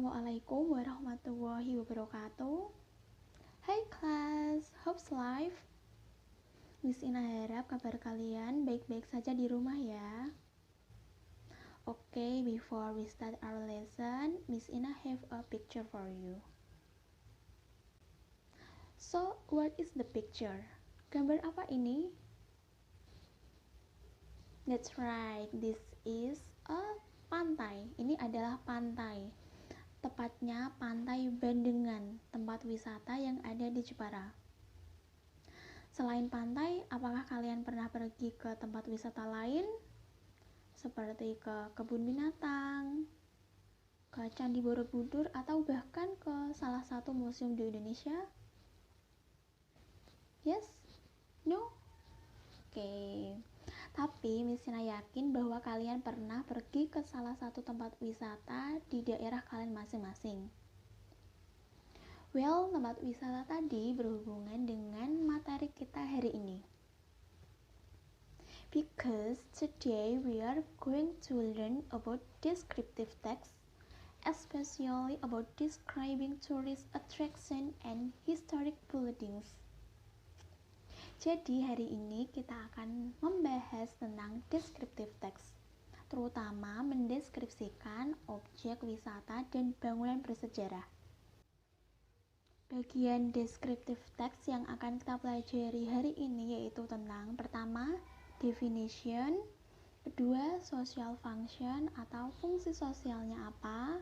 Assalamualaikum warahmatullahi wabarakatuh. Hai class, how's life? Miss Ina harap kabar kalian baik-baik saja di rumah ya. Okay, before we start our lesson, Miss Ina have a picture for you. So, what is the picture? Gambar apa ini? That's right, this is a pantai. Ini adalah pantai. Tepatnya Pantai Bandengan, tempat wisata yang ada di Jepara. Selain pantai, apakah kalian pernah pergi ke tempat wisata lain? Seperti ke kebun binatang, ke Candi Borobudur, atau bahkan ke salah satu museum di Indonesia? Yes? No? Oke. Tapi Miss Ina yakin bahwa kalian pernah pergi ke salah satu tempat wisata di daerah kalian masing-masing. Well, tempat wisata tadi berhubungan dengan materi kita hari ini. Because today we are going to learn about descriptive text, especially about describing tourist attraction and historic buildings. Jadi hari ini kita akan membahas tentang descriptive text, terutama mendeskripsikan objek wisata dan bangunan bersejarah. Bagian descriptive text yang akan kita pelajari hari ini yaitu tentang pertama, definition, kedua, social function atau fungsi sosialnya apa,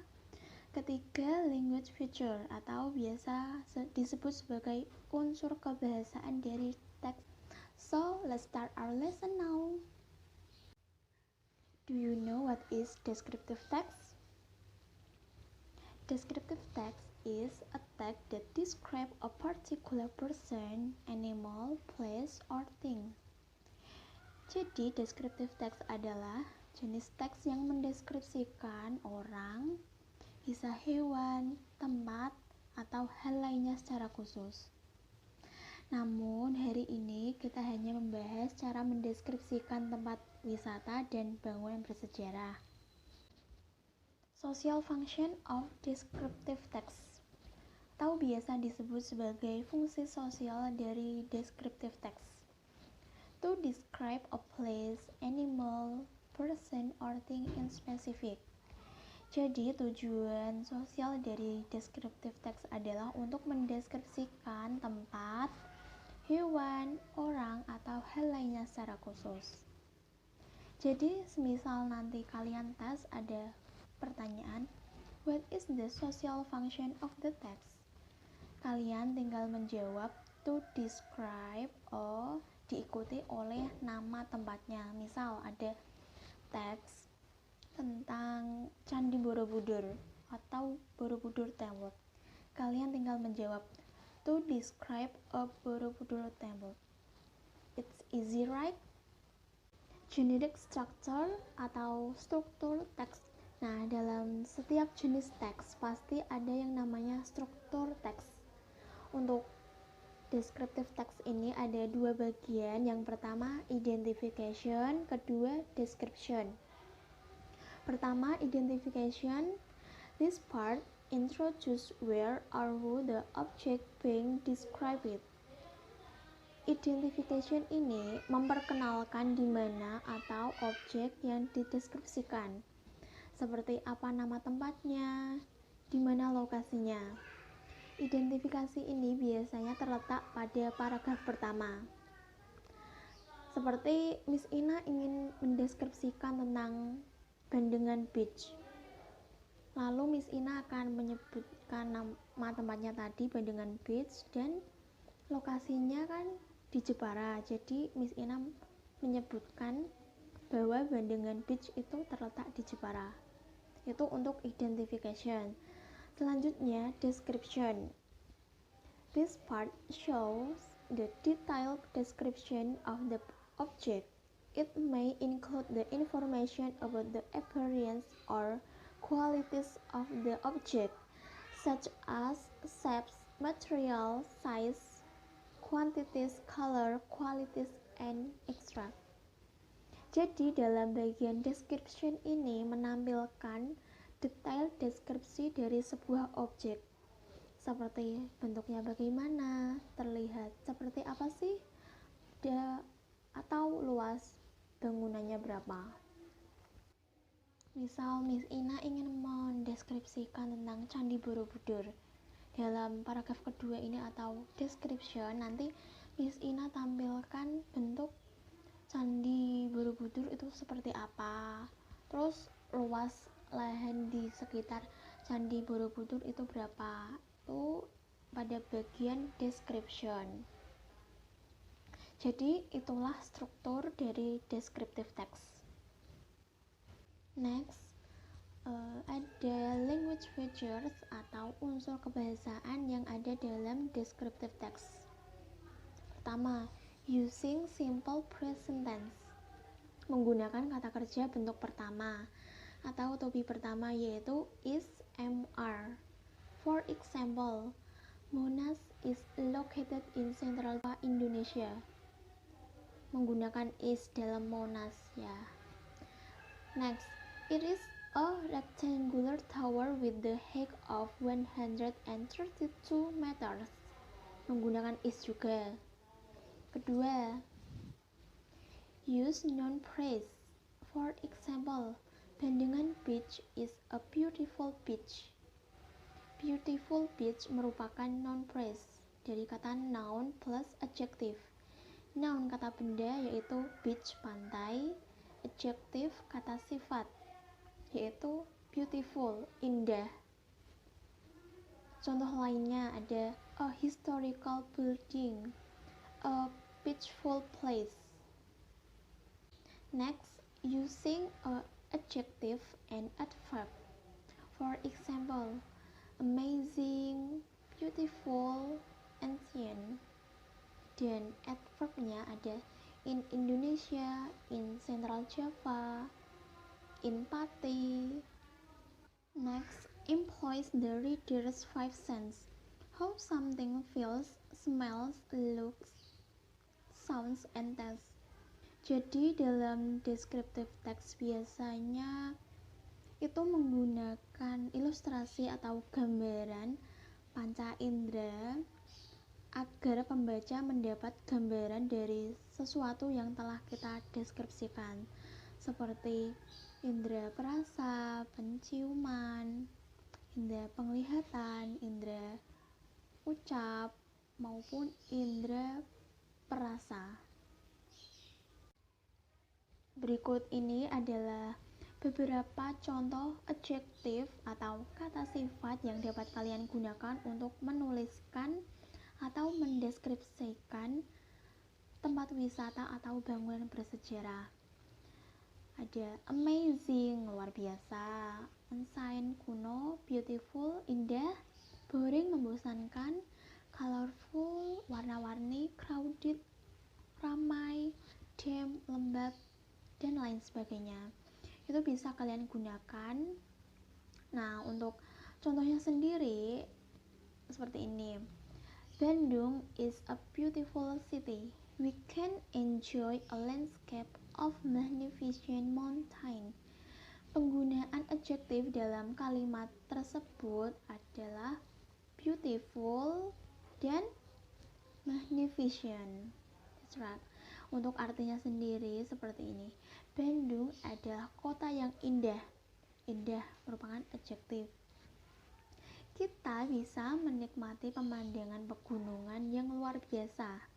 ketiga, language feature atau biasa disebut sebagai unsur kebahasaan dari teks. So, let's start our lesson now. Do you know what is descriptive text? Descriptive text is a text that describes a particular person, animal, place, or thing. Jadi, descriptive text adalah jenis teks yang mendeskripsikan orang, bisa hewan, tempat, atau hal lainnya secara khusus. Namun, hari ini kita hanya membahas cara mendeskripsikan tempat wisata dan bangunan bersejarah. Social function of descriptive text atau biasa disebut sebagai fungsi sosial dari descriptive text. To describe a place, animal, person, or thing in specific. Jadi, tujuan sosial dari descriptive text adalah untuk mendeskripsikan tempat, hewan, orang, atau hal lainnya secara khusus. Jadi, semisal nanti kalian tes ada pertanyaan, what is the social function of the text? Kalian tinggal menjawab to describe diikuti oleh nama tempatnya. Misal ada teks tentang Candi Borobudur atau Borobudur Temple. Kalian tinggal menjawab to describe a Borobudur Temple. It's easy, right? Generic structure atau struktur teks. Nah, dalam setiap jenis teks pasti ada yang namanya struktur teks. Untuk descriptive text ini ada dua bagian. Yang pertama identification, kedua description. Pertama identification. This part introduce where or who the object being described. Identification ini memperkenalkan di mana atau objek yang dideskripsikan, seperti apa nama tempatnya, di mana lokasinya. Identifikasi ini biasanya terletak pada paragraf pertama. Seperti Miss Ina ingin mendeskripsikan tentang Bandengan Beach. Lalu Miss Ina akan menyebutkan nama tempatnya tadi Bandengan Beach dan lokasinya kan di Jepara. Jadi Miss Ina menyebutkan bahwa Bandengan Beach itu terletak di Jepara. Itu untuk identification. Selanjutnya description. This part shows the detailed description of the object. It may include the information about the appearance or qualities of the object, such as shapes, material, size, quantities, color, qualities, and extract. Jadi dalam bagian description ini menampilkan detail deskripsi dari sebuah objek, seperti bentuknya bagaimana, terlihat seperti apa sih, atau luas bangunannya berapa. Misal Miss Ina ingin mendeskripsikan tentang Candi Borobudur. Dalam paragraf kedua ini atau description, nanti Miss Ina tampilkan bentuk Candi Borobudur itu seperti apa, terus luas lahan di sekitar Candi Borobudur itu berapa, itu pada bagian description. Jadi itulah struktur dari descriptive text. Next, ada language features atau unsur kebahasaan yang ada dalam descriptive text. Pertama, using simple present tense, menggunakan kata kerja bentuk pertama atau to be pertama, yaitu is, am, are. For example, Monas is located in Central Indonesia. Menggunakan is dalam Monas ya. Next, it is a rectangular tower with the height of 132 meters. Menggunakan is juga. Kedua, use noun phrase. For example, Bandengan Beach is a beautiful beach. Beautiful beach merupakan noun phrase dari kata noun plus adjective. Noun kata benda yaitu beach pantai, adjective kata sifat yaitu beautiful indah. Contoh lainnya ada a historical building, a peaceful place. Next, using a adjective and adverb. For example, amazing, beautiful, ancient. Dan adverbnya ada in Indonesia, in Central Java, in Pati. Next, employs the reader's five senses. How something feels, smells, looks, sounds, and tastes. Jadi dalam descriptive text biasanya itu menggunakan ilustrasi atau gambaran panca indera agar pembaca mendapat gambaran dari sesuatu yang telah kita deskripsikan, seperti indera perasa, penciuman, indera penglihatan, indera ucap, maupun indera perasa. Berikut ini adalah beberapa contoh adjektif atau kata sifat yang dapat kalian gunakan untuk menuliskan atau mendeskripsikan tempat wisata atau bangunan bersejarah. Ada amazing, luar biasa, ancient, kuno, beautiful, indah, boring, membosankan, colorful, warna-warni, crowded, ramai, damp, lembab, dan lain sebagainya. Itu bisa kalian gunakan. Nah, untuk contohnya sendiri seperti ini. Bandung is a beautiful city. We can enjoy a landscape of magnificent mountain. Penggunaan adjektif dalam kalimat tersebut adalah beautiful dan magnificent. That's right. Untuk artinya sendiri seperti ini. Bandung adalah kota yang indah. Indah merupakan adjektif. Kita bisa menikmati pemandangan pegunungan yang luar biasa.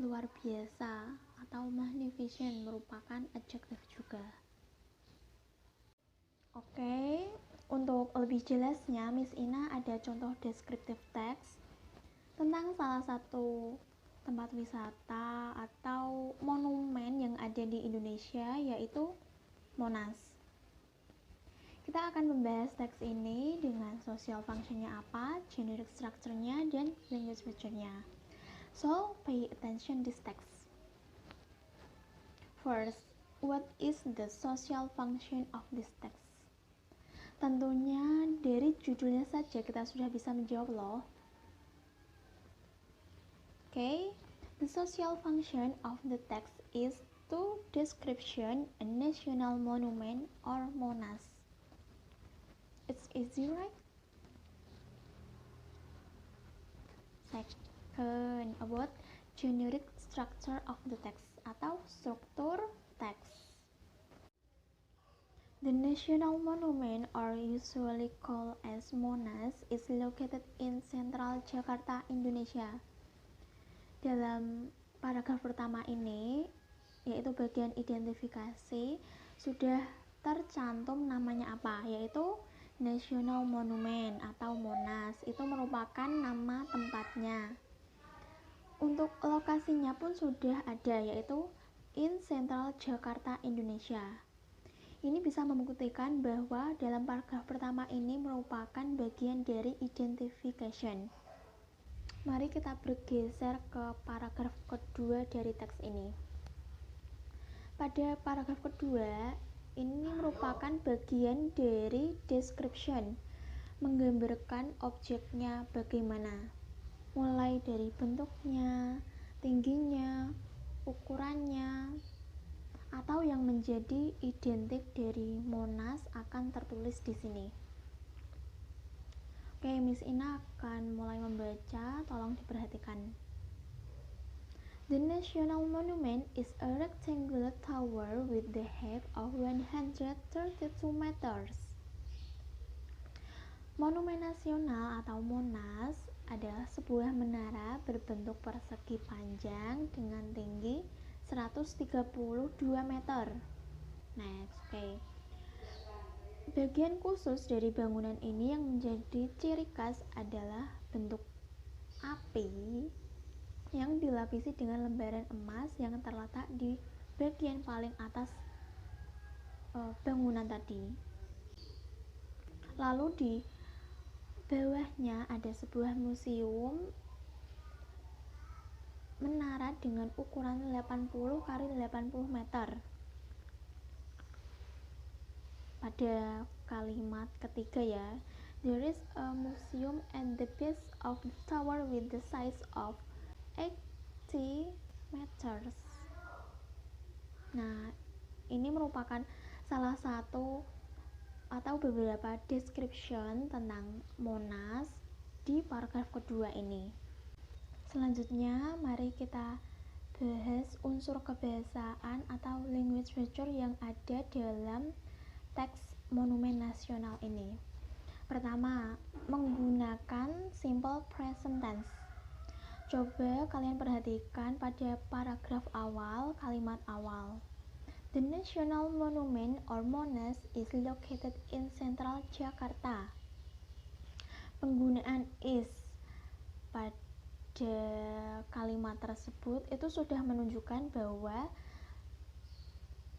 Luar biasa atau magnificent merupakan adjektif juga. Oke, untuk lebih jelasnya Miss Ina ada contoh descriptive text tentang salah satu tempat wisata atau monumen yang ada di Indonesia, yaitu Monas. Kita akan membahas teks ini dengan social functionnya apa, generic structure-nya, dan language feature-nya. So, pay attention this text. First, what is the social function of this text? Tentunya dari judulnya saja kita sudah bisa menjawab loh. Okay, the social function of the text is to description a national monument or Monas. It's easy, right? Second, about generic structure of the text atau struktur teks. The national monument, or usually called as Monas, is located in Central Jakarta, Indonesia. Dalam paragraf pertama ini, yaitu bagian identifikasi, sudah tercantum namanya apa, yaitu National Monument atau Monas. Itu merupakan nama tempatnya. Untuk lokasinya pun sudah ada, yaitu in Central Jakarta, Indonesia. Ini bisa membuktikan bahwa dalam paragraf pertama ini merupakan bagian dari identification. Mari kita bergeser ke paragraf kedua dari teks ini. Pada paragraf kedua, ini merupakan bagian dari description, menggambarkan objeknya bagaimana, mulai dari bentuknya, tingginya, ukurannya, atau yang menjadi identik dari Monas akan tertulis di sini. Oke, Miss Ina akan mulai membaca, tolong diperhatikan. The National Monument is a rectangular tower with the height of 132 meters. Monumen nasional atau Monas adalah sebuah menara berbentuk persegi panjang dengan tinggi 132 meter. Next, okay. Bagian khusus dari bangunan ini yang menjadi ciri khas adalah bentuk api yang dilapisi dengan lembaran emas yang terletak di bagian paling atas bangunan tadi. Lalu di bawahnya ada sebuah museum menara dengan ukuran 80 x 80 meter. Pada kalimat ketiga ya, there is a museum at the base of the tower with the size of 80 meters. Nah, ini merupakan salah satu atau beberapa description tentang Monas di paragraf kedua ini. Selanjutnya, mari kita bahas unsur kebahasaan atau language feature yang ada dalam teks monumen nasional ini. Pertama, menggunakan simple present tense. Coba kalian perhatikan pada paragraf awal, kalimat awal. The National Monument or Monas is located in Central Jakarta. Penggunaan is pada kalimat tersebut itu sudah menunjukkan bahwa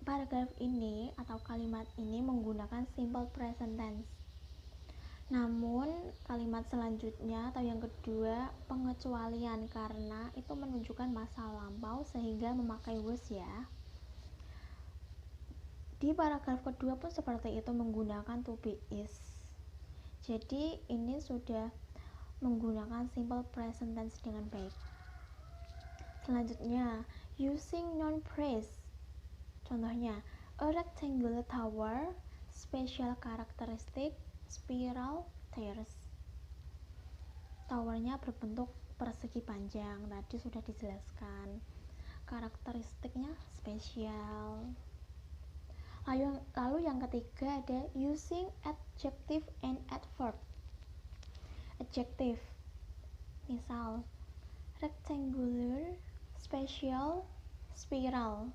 paragraf ini atau kalimat ini menggunakan simple present tense. Namun kalimat selanjutnya atau yang kedua pengecualian karena itu menunjukkan masa lampau sehingga memakai was ya. Di paragraf kedua pun seperti itu menggunakan to be is. Jadi ini sudah menggunakan simple present tense dengan baik. Selanjutnya, using noun phrase. Contohnya, a rectangular tower, special characteristic, spiral stairs. Towernya berbentuk persegi panjang, tadi sudah dijelaskan. Karakteristiknya spesial. Lalu yang ketiga ada using adjective and adverb. Adjective, misal rectangular, special, spiral.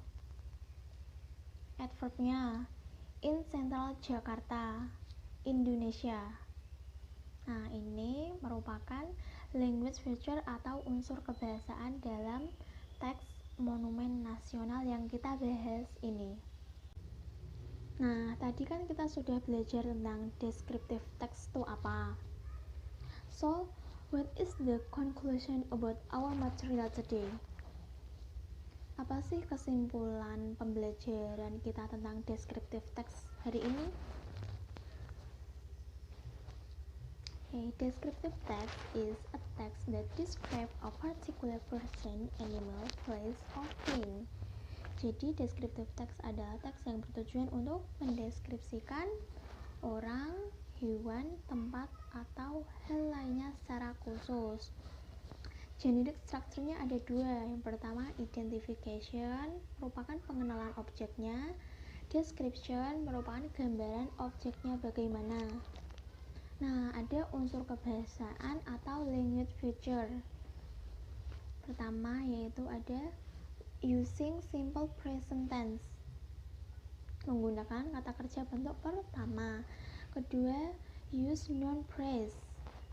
Adverbnya in Central Jakarta, Indonesia. Nah, ini merupakan language feature atau unsur kebahasaan dalam teks monumen nasional yang kita bahas ini. Nah, tadi kan kita sudah belajar tentang descriptive text itu apa. So, what is the conclusion about our material today? Apa sih kesimpulan pembelajaran kita tentang descriptive text hari ini? Descriptive text is a text that describes a particular person, animal, place, or thing. Jadi, descriptive text adalah teks yang bertujuan untuk mendeskripsikan orang, hewan, tempat, atau hal lainnya secara khusus. Generic structure-nya ada dua. Yang pertama, identification, merupakan pengenalan objeknya. Description, merupakan gambaran objeknya bagaimana. Nah, ada unsur kebahasaan atau language feature. Pertama, yaitu ada using simple present tense, menggunakan kata kerja bentuk pertama. Kedua, use noun phrase.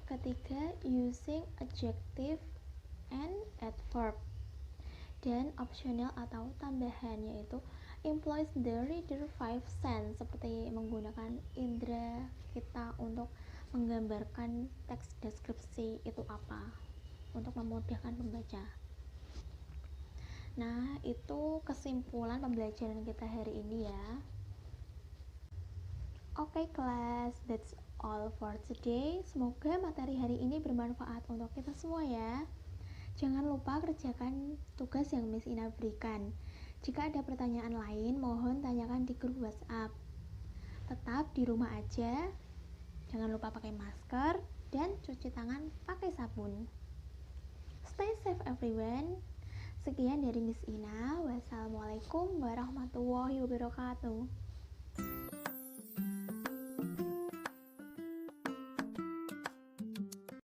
Ketiga, using adjective and adverb. Dan optional atau tambahan, yaitu employs the reader five sense, seperti menggunakan indera kita untuk menggambarkan teks deskripsi itu apa, untuk memudahkan pembaca. Nah, itu kesimpulan pembelajaran kita hari ini ya. Oke kelas, that's all for today. Semoga materi hari ini bermanfaat untuk kita semua ya. Jangan lupa kerjakan tugas yang Miss Ina berikan. Jika ada pertanyaan lain, mohon tanyakan di grup WhatsApp. Tetap di rumah aja, jangan lupa pakai masker dan cuci tangan pakai sabun. Stay safe everyone. Sekian dari Miss Ina. Wassalamualaikum warahmatullahi wabarakatuh.